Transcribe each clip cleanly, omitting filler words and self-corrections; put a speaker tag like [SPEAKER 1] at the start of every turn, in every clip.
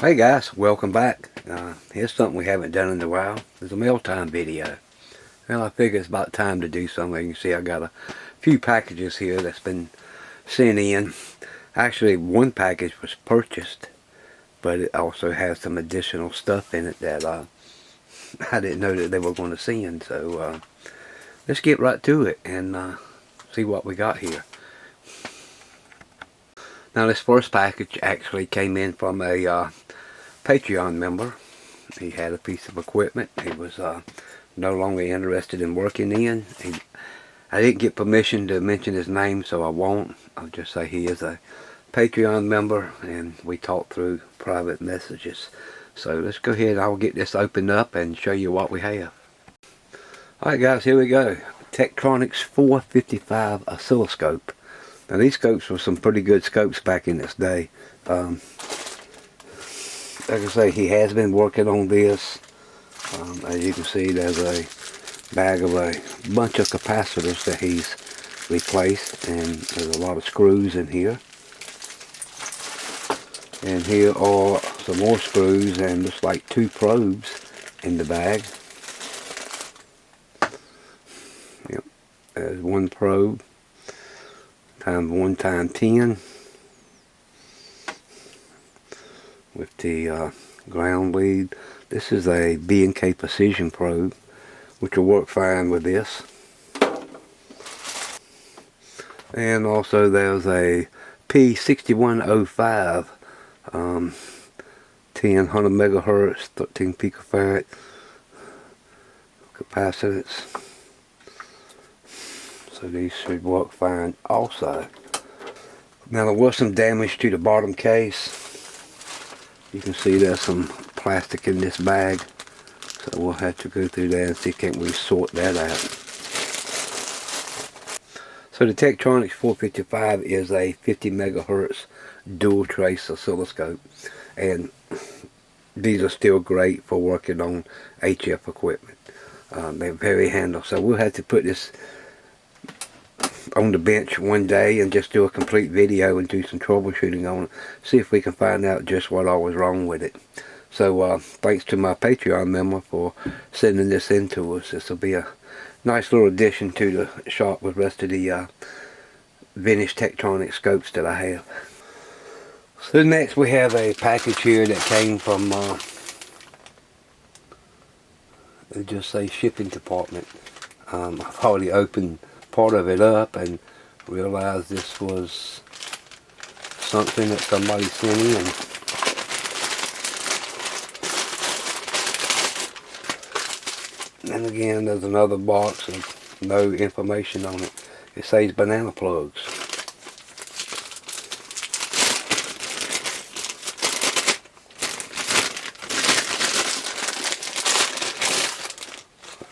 [SPEAKER 1] Hey guys, welcome back. Here's something we haven't done in a while. It's a mail time video. Well, I figure it's about time to do something. You can see I got a few packages here that's been sent in. Actually, one package was purchased, but it also has some additional stuff in it that I didn't know that they were going to send. So let's get right to it and see what we got here. Now, this first package actually came in from a Patreon member. He had a piece of equipment he was no longer interested in working in. I didn't get permission to mention his name, so I won't. I'll just say he is a Patreon member, and we talked through private messages. So let's go ahead and I'll get this opened up and show you what we have. Alright guys, here we go. Tectronics 455 oscilloscope. Now these scopes were some pretty good scopes back in this day. Like I say, he has been working on this. As you can see, there's a bag of a bunch of capacitors that he's replaced, and there's a lot of screws in here. And here are some more screws and just like 2 probes in the bag. Yep, there's 1 probe times 1 times 10. With the ground lead. This is a B&K precision probe, which will work fine with this. And also there's a P6105 1000 megahertz 13 picofarad capacitance. So these should work fine also. Now there was some damage to the bottom case. You can see there's some plastic in this bag, so we'll have to go through that and see can't we sort that out. So the Tectronics 455 is a 50 megahertz dual trace oscilloscope, and these are still great for working on HF equipment. They're very handy, so we'll have to put this on the bench one day and just do a complete video and do some troubleshooting on it, see if we can find out just what all was wrong with it. So thanks to my Patreon member for sending this in to us. This will be a nice little addition to the shop with the rest of the vintage Tectronics scopes that I have. So next we have a package here that came from it just say shipping department. I've already opened part of it up and realized this was something that somebody sent in. And again, there's another box with no information on it. It says banana plugs.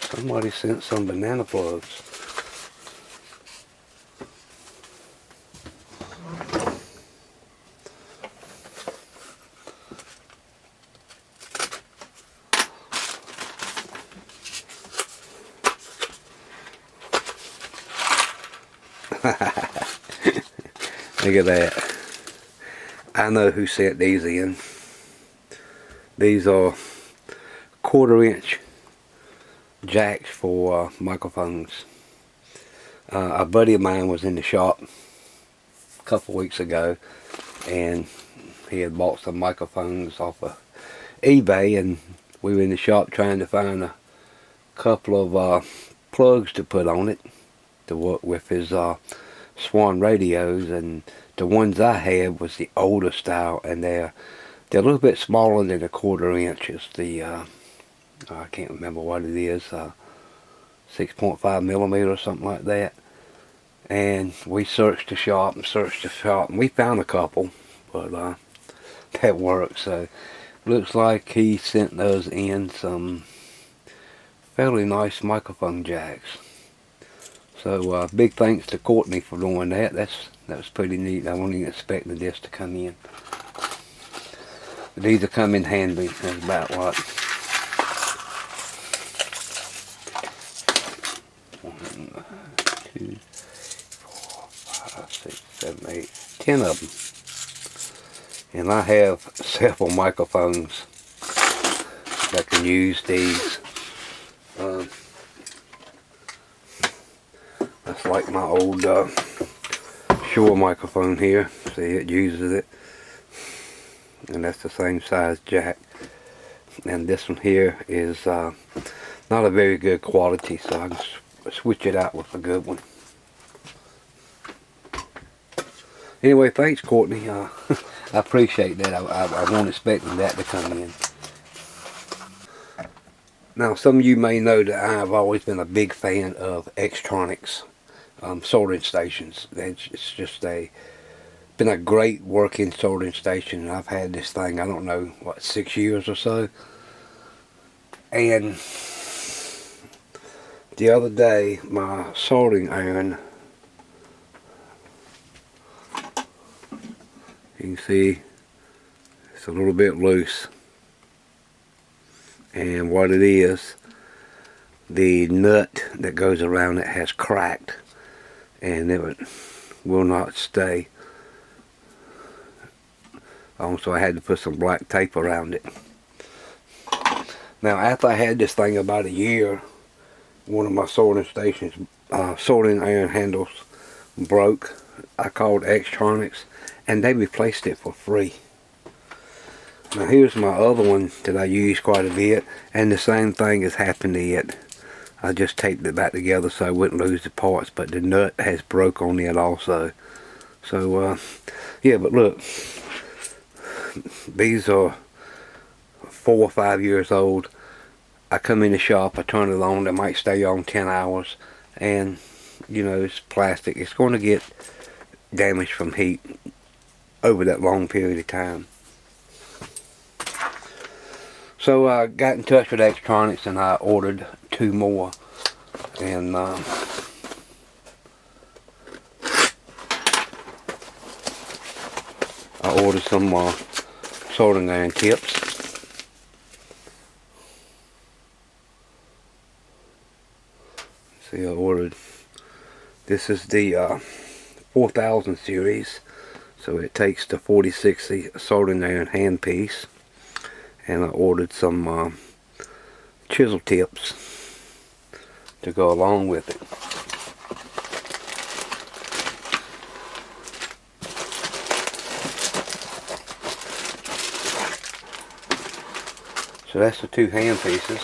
[SPEAKER 1] Somebody sent some banana plugs. Look at that. I know who sent these in. These are 1/4 inch jacks for microphones. A buddy of mine was in the shop a couple weeks ago, and he had bought some microphones off of eBay, and we were in the shop trying to find a couple of plugs to put on it to work with his Swan radios, and the ones I had was the older style, and they're a little bit smaller than a 1/4 inch. It's the I can't remember what it is, 6.5 millimeter or something like that. And we searched the shop and we found a couple, but that worked. So looks like he sent those in some fairly nice microphone jacks. So big thanks to Courtney for doing that. That was pretty neat. I wasn't even expecting this to come in. But these will come in handy. That's about what. 1, 2, 4, 5, 6, 7, 8, 10 of them. And I have several microphones that can use these. That's like my old Shure microphone here. See, it uses it. And that's the same size jack. And this one here is not a very good quality, so I can switch it out with a good one. Anyway, thanks, Courtney. I appreciate that. I wasn't expecting that to come in. Now, some of you may know that I've always been a big fan of Tectronics soldering stations. It's just been a great working soldering station, and I've had this thing, I don't know, what, 6 years or so. And the other day, my soldering iron, you can see it's a little bit loose. And what it is, the nut that goes around it has cracked, and it will not stay. So I had to put some black tape around it. Now, after I had this thing about a year, one of my soldering stations, soldering iron handles broke. I called Tectronics, and they replaced it for free. Now here's my other one that I use quite a bit, and the same thing has happened to it. I just taped it back together so I wouldn't lose the parts, but the nut has broke on it also. So yeah, but look, these are 4 or 5 years old. I come in the shop, I turn it on, it might stay on 10 hours, and you know, it's plastic. It's going to get damaged from heat over that long period of time. So I got in touch with Tectronics and I ordered 2 more. And I ordered some soldering iron tips. See, I ordered, this is the 4000 series. So it takes the 4060 soldering iron handpiece. And I ordered some chisel tips to go along with it. So that's the 2 hand pieces.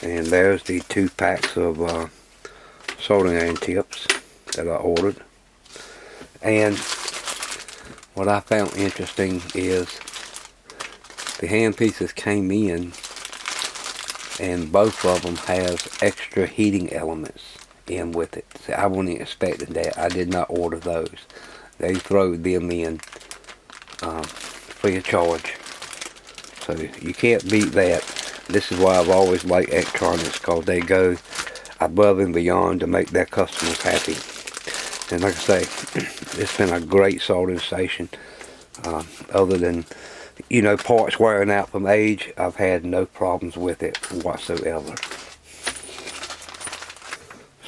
[SPEAKER 1] And there's the 2 packs of soldering iron tips that I ordered. And what I found interesting is the hand pieces came in, and both of them has extra heating elements in with it. See, I wasn't expecting that. I did not order those. They throw them in free of charge. So you can't beat that. This is why I've always liked Tectronics, because they go above and beyond to make their customers happy. And like I say, it's been a great soldering station. Other than, you know, parts wearing out from age, I've had no problems with it whatsoever.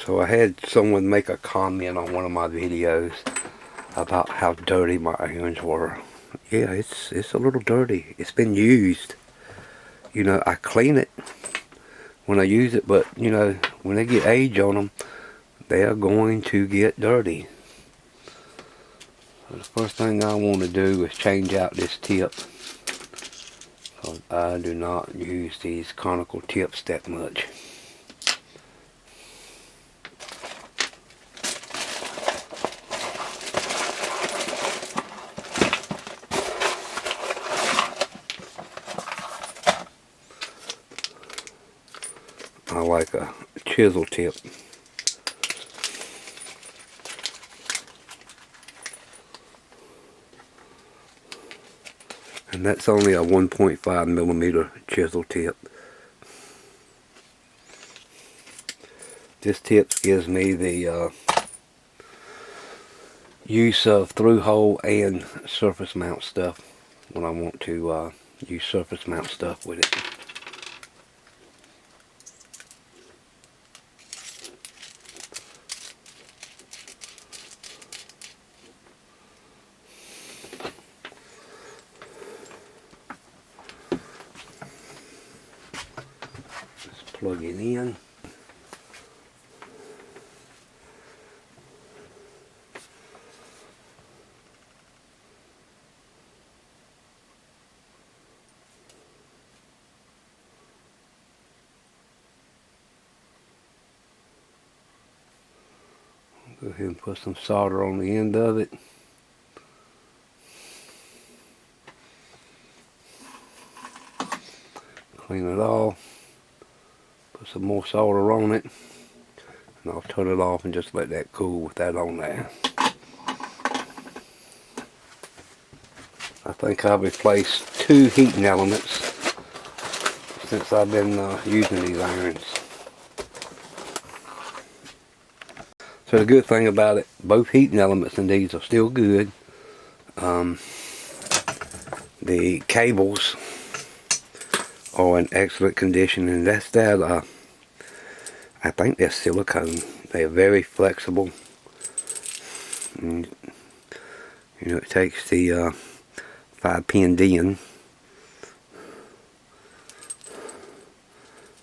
[SPEAKER 1] So I had someone make a comment on one of my videos about how dirty my irons were. Yeah, it's a little dirty. It's been used. You know, I clean it when I use it, but you know, when they get age on them, they are going to get dirty. So the first thing I want to do is change out this tip, because I do not use these conical tips that much. I like a chisel tip. And that's only a 1.5 millimeter chisel tip. This tip gives me the use of through hole and surface mount stuff when I want to use surface mount stuff with it. plug it in. Go ahead and put some solder on the end of it. Clean it off. Put some more solder on it. And I'll turn it off and just let that cool with that on there. I think I've replaced 2 heating elements since I've been using these irons. So the good thing about it, both heating elements in these are still good. The cables are in excellent condition, and that's that. I think they're silicone. They're very flexible. And, you know, it takes the 5-pin DIN.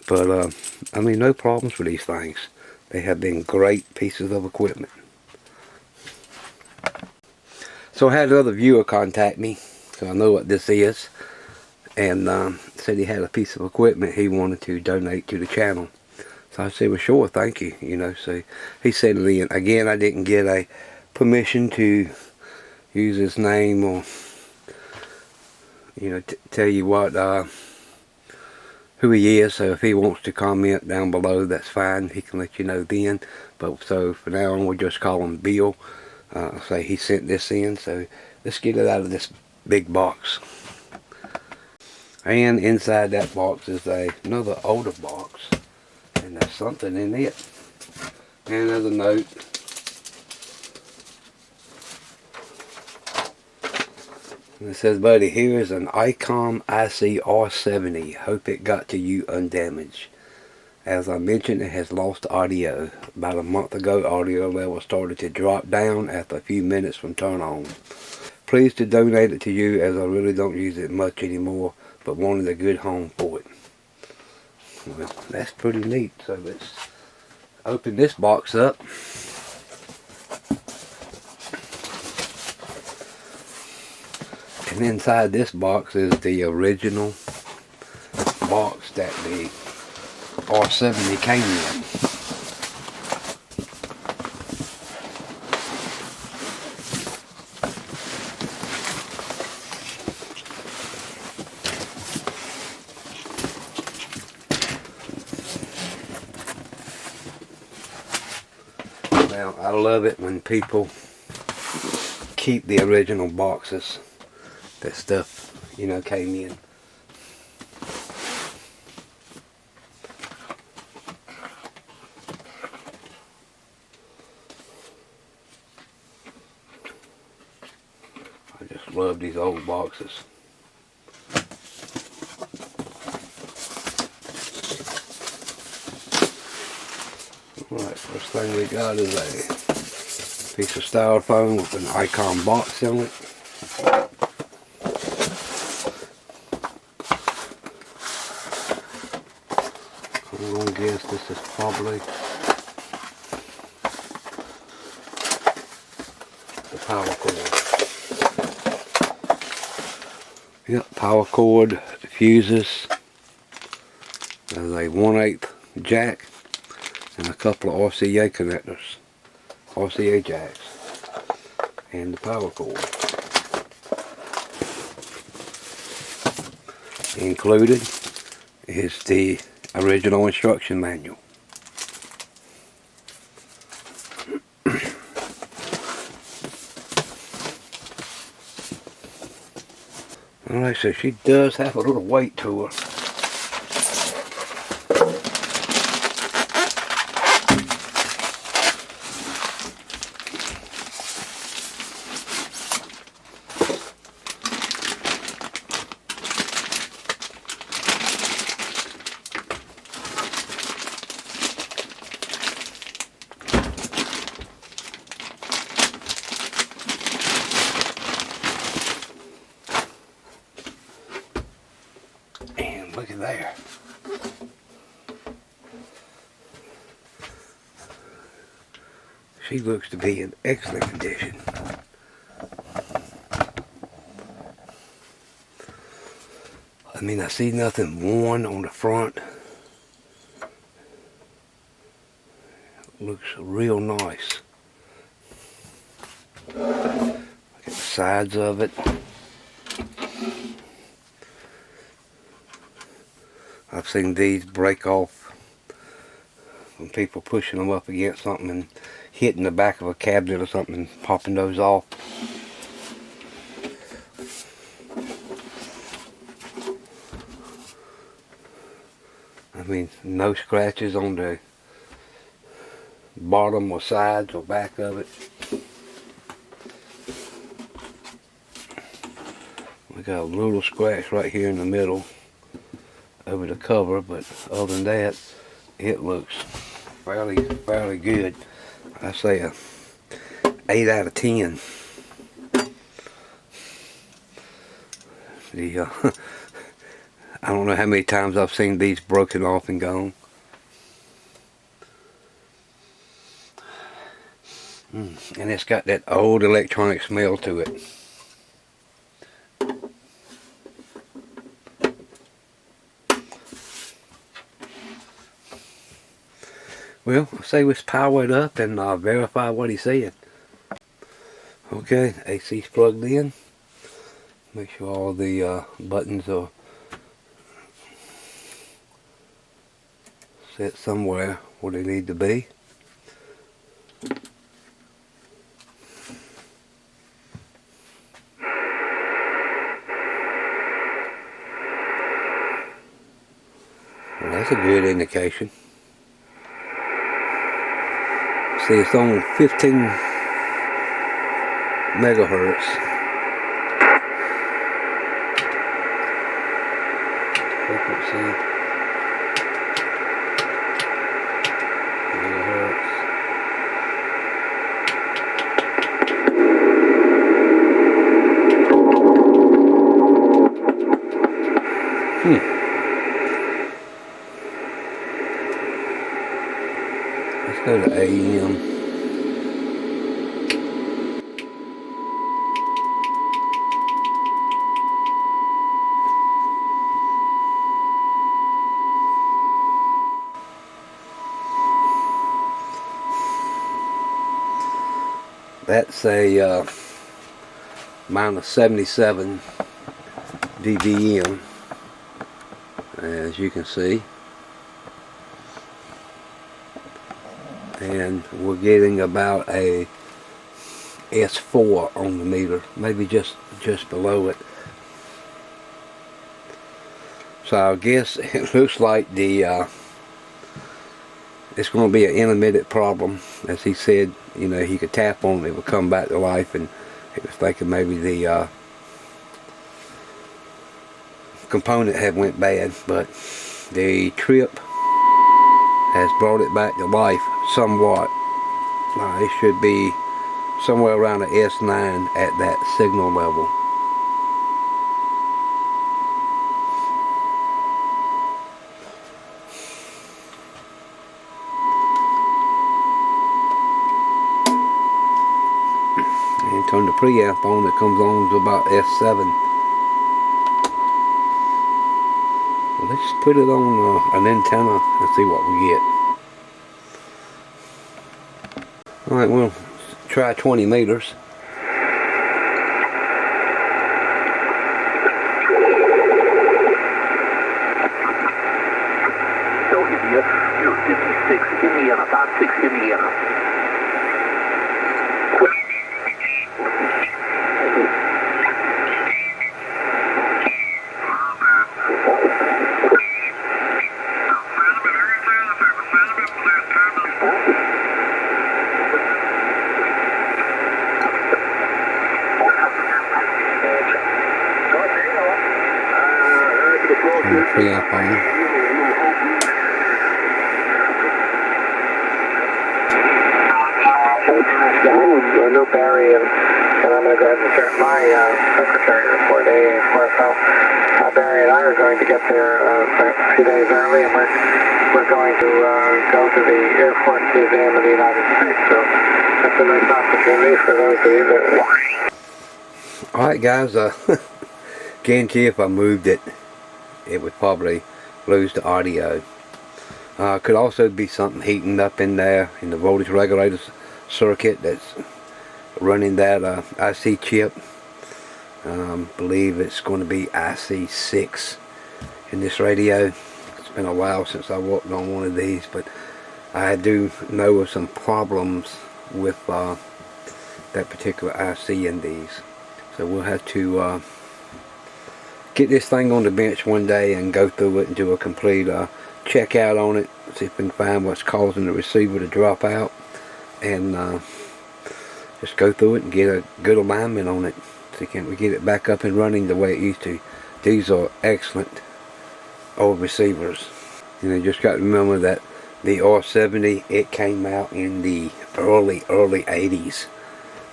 [SPEAKER 1] But I mean, no problems with these things. They have been great pieces of equipment. So I had another viewer contact me, so I know what this is, and said he had a piece of equipment he wanted to donate to the channel. So I said, well, sure, thank you. You know, so he sent it in. Again, I didn't get a permission to use his name or, you know, tell you what who he is. So if he wants to comment down below, that's fine. He can let you know then. But so for now on, we'll just call him Bill. Say he sent this in. So let's get it out of this big box. And inside that box is another older box, and there's something in it. And there's a note. And it says, buddy, here is an Icom IC R70. Hope it got to you undamaged. As I mentioned, it has lost audio. About a month ago, audio level started to drop down after a few minutes from turn on. Pleased to donate it to you, as I really don't use it much anymore, but wanted a good home for it. Well, that's pretty neat. So let's open this box up. And inside this box is the original box that the R70 came in. Now, I love it when people keep the original boxes that stuff, you know, came in. I just love these old boxes. Alright, first thing we got is a piece of styrofoam with an Icom box on it. I'm going to guess this is probably the power cord. Yep, power cord, fuses. There's a 1/8 jack and a couple of RCA connectors, RCA jacks, and the power cord. Included is the original instruction manual. Alright, so she does have a little weight to her. Look at there. She looks to be in excellent condition. I mean, I see nothing worn on the front. Looks real nice. Look at the sides of it. I've seen these break off from people pushing them up against something and hitting the back of a cabinet or something and popping those off. I mean, no scratches on the bottom or sides or back of it. We got a little scratch right here in the middle over the cover, but other than that, it looks fairly good. I say a 8 out of 10. I don't know how many times I've seen these broken off and gone. And it's got that old electronic smell to it. Well, I say let's power it up and verify what he said. Okay, AC's plugged in. Make sure all the buttons are set somewhere where they need to be. Well, that's a good indication. See, it's on 15 megahertz. Frequency. Megahertz. Let's go to AM. That's a minus 77 dBm, as you can see. And we're getting about a S4 on the meter, maybe just below it. So I guess it looks like the it's going to be an intermittent problem. As he said, you know, he could tap on it, it would come back to life, and he was thinking maybe the component had went bad, but the trip has brought it back to life somewhat. It should be somewhere around the S9 at that signal level. And turn the preamp on, it comes on to about S7. Well, let's put it on an antenna and see what we get. Alright, we'll try 20 meters.
[SPEAKER 2] So India, you're 56 Indiana, 56 Indiana.
[SPEAKER 1] Turn the preamp on.
[SPEAKER 2] I know Barry and I'm going to go ahead and start my secretary report, A4FL. Barry and I are going to get there a few days early, and we're going to go to the Air Force Museum of the United States. So That's a nice opportunity for those of you that...
[SPEAKER 1] Alright guys, guarantee if I moved it, it would probably lose the audio. Could also be something heating up in there in the voltage regulator circuit that's running that IC chip. Believe it's going to be IC6 in this radio. It's been a while since I worked on one of these, but I do know of some problems with that particular IC in these. So we'll have to get this thing on the bench one day and go through it and do a complete check out on it, see if we can find what's causing the receiver to drop out, and just go through it and get a good alignment on it. See can we get it back up and running the way it used to. These are excellent old receivers. You know, just got to remember that the R70, it came out in the early 80s.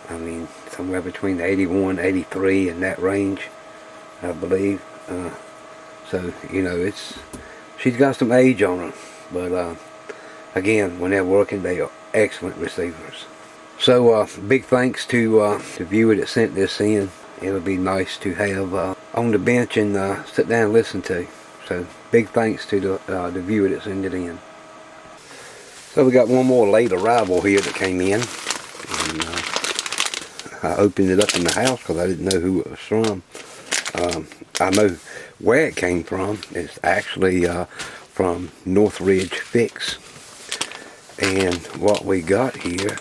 [SPEAKER 1] I mean, somewhere between 81, 83 in that range, I believe. So, you know, she's got some age on her. But, again, when they're working, they are excellent receivers. So, big thanks to the viewer that sent this in. It'll be nice to have on the bench and sit down and listen to. So, big thanks to the viewer that sent it in. So, we got one more late arrival here that came in. And, I opened it up in the house because I didn't know who it was from. I know where it came from. It's actually from Northridge Fix. And what we got here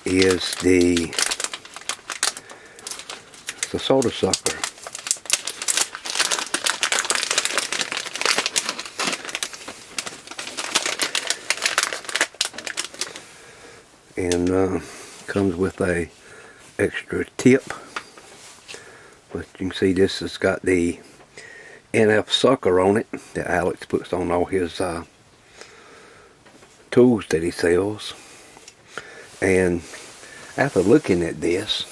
[SPEAKER 1] is the solder sucker. And comes with a extra tip. But you can see this has got the NF sucker on it that Alex puts on all his tools that he sells. And after looking at this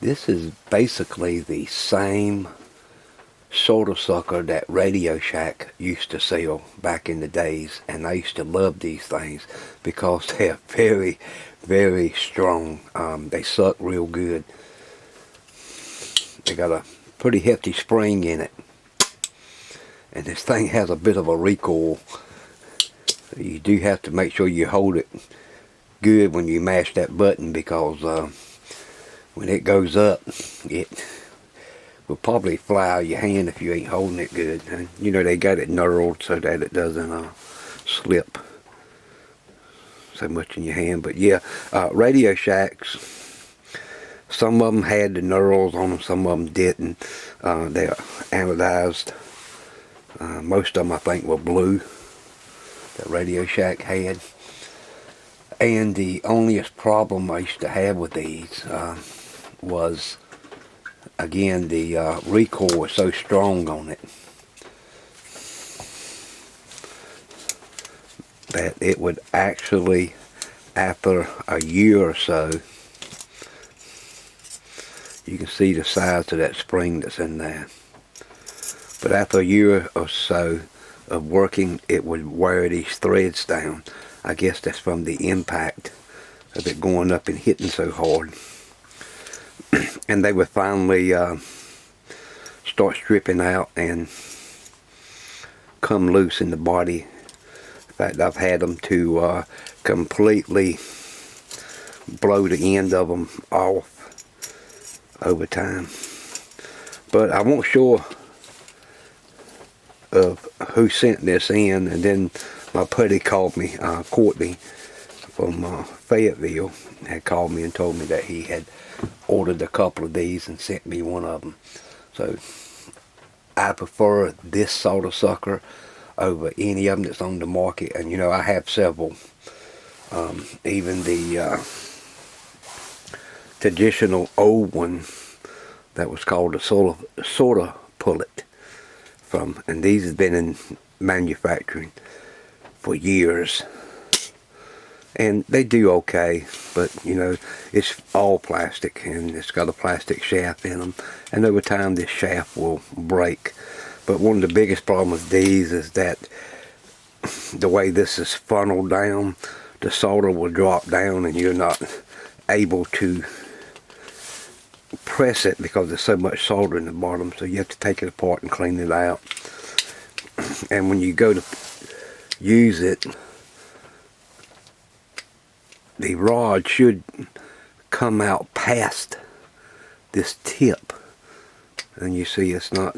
[SPEAKER 1] is basically the same solder sucker that Radio Shack used to sell back in the days, and I used to love these things because they're very, very strong. They suck real good. They got a pretty hefty spring in it, and this thing has a bit of a recoil. You do have to make sure you hold it good when you mash that button, because when it goes up, it will probably fly out of your hand if you ain't holding it good. And you know, they got it knurled so that it doesn't slip so much in your hand. But yeah, Radio Shacks, some of them had the knurls on them, some of them didn't. They're anodized. Most of them I think were blue that Radio Shack had. And the onlyest problem I used to have with these was, again, the recoil was so strong on it that it would actually, after a year or so, you can see the size of that spring that's in there. But after a year or so of working, it would wear these threads down. I guess that's from the impact of it going up and hitting so hard. And they would finally start stripping out and come loose in the body. In fact, I've had them to completely blow the end of them off over time. But I wasn't sure of who sent this in, and then my buddy called me, Courtney from Fayetteville, had called me and told me that he had ordered a couple of these and sent me one of them. So I prefer this solder sucker over any of them that's on the market. And you know, I have several. Even the traditional old one that was called a sorta pullet from, and these have been in manufacturing for years, and they do okay, but you know, it's all plastic and it's got a plastic shaft in them, and over time this shaft will break. But one of the biggest problems with these is that the way this is funneled down, the solder will drop down and you're not able to press it because there's so much solder in the bottom, so you have to take it apart and clean it out. And when you go to use it, the rod should come out past this tip, and you see it's not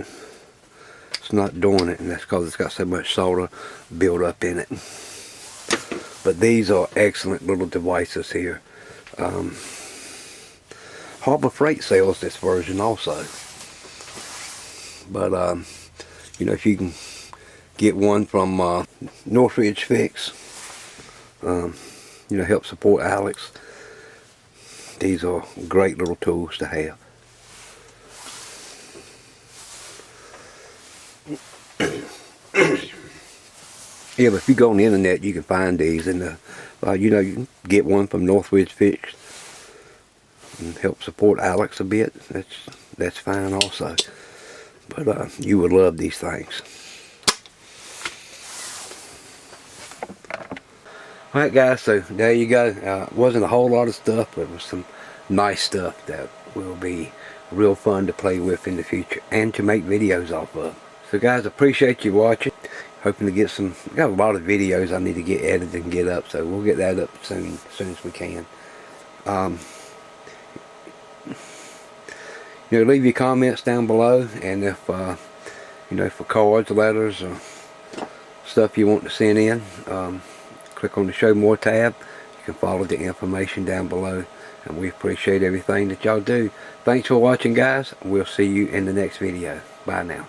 [SPEAKER 1] doing it, and that's because it's got so much solder built up in it. But these are excellent little devices here. Harbor Freight sells this version also, but you know, if you can get one from Northridge Fix, you know, help support Alex, these are great little tools to have. Yeah, but if you go on the internet, you can find these, and you know, you can get one from Northridge Fix and help support Alex a bit. That's fine also. But you would love these things. Alright guys, so there you go. Wasn't a whole lot of stuff, but it was some nice stuff that will be real fun to play with in the future and to make videos off of. So guys, appreciate you watching. Hoping to get some, got a lot of videos I need to get edited and get up, so we'll get that up soon as we can. You know, leave your comments down below, and if you know, for cards, letters, or stuff you want to send in, click on the Show More tab. You can follow the information down below, and we appreciate everything that y'all do. Thanks for watching guys. We'll see you in the next video. Bye now.